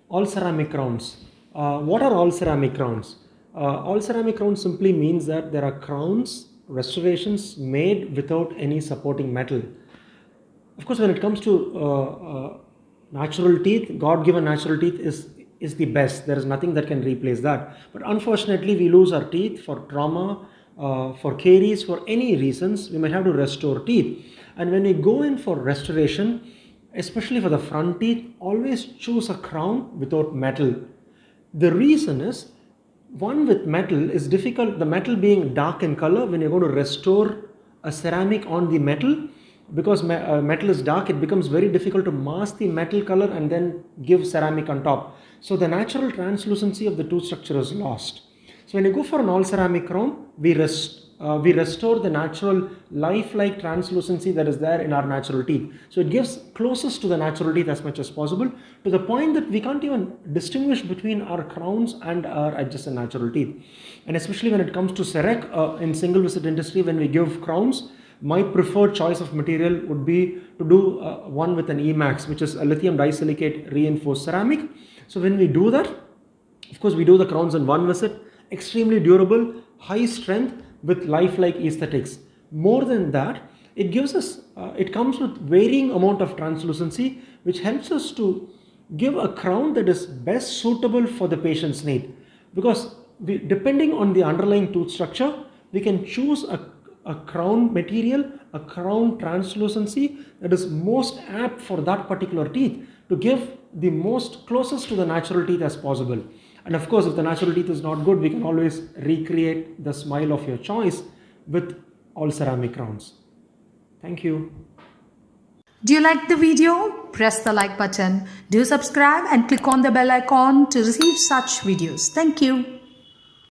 All ceramic crowns. What are all ceramic crowns? All ceramic crowns simply means that there are crowns, restorations made without any supporting metal. Of course, when it comes to natural teeth, God-given natural teeth is the best. There is nothing that can replace that. But unfortunately, we lose our teeth for trauma, for caries, for any reasons. We might have to restore teeth. And when we go in for restoration, especially for the front teeth, always choose a crown without metal. The reason is, one with metal is difficult, the metal being dark in color. When you're going to restore a ceramic on the metal, because metal is dark, it becomes very difficult to mask the metal color and then give ceramic on top. So the natural translucency of the tooth structure is lost. So when you go for an all ceramic crown, we restore the natural lifelike translucency that is there in our natural teeth. So it gives closest to the natural teeth as much as possible, to the point that we can't even distinguish between our crowns and our adjacent natural teeth. And especially when it comes to CEREC, in single visit dentistry, when we give crowns, my preferred choice of material would be to do one with an EMAX, which is a lithium disilicate reinforced ceramic. So when we do that, of course we do the crowns in one visit, extremely durable, high strength with lifelike aesthetics. More than that, it gives us, it comes with varying amount of translucency, which helps us to give a crown that is best suitable for the patient's need. Because depending on the underlying tooth structure, we can choose a crown material, a crown translucency that is most apt for that particular teeth, to give the most closest to the natural teeth as possible. And of course, if the natural teeth is not good, we can always recreate the smile of your choice with all ceramic crowns. Thank you. Do you like the video? Press the like button. Do subscribe and click on the bell icon to receive such videos. Thank you.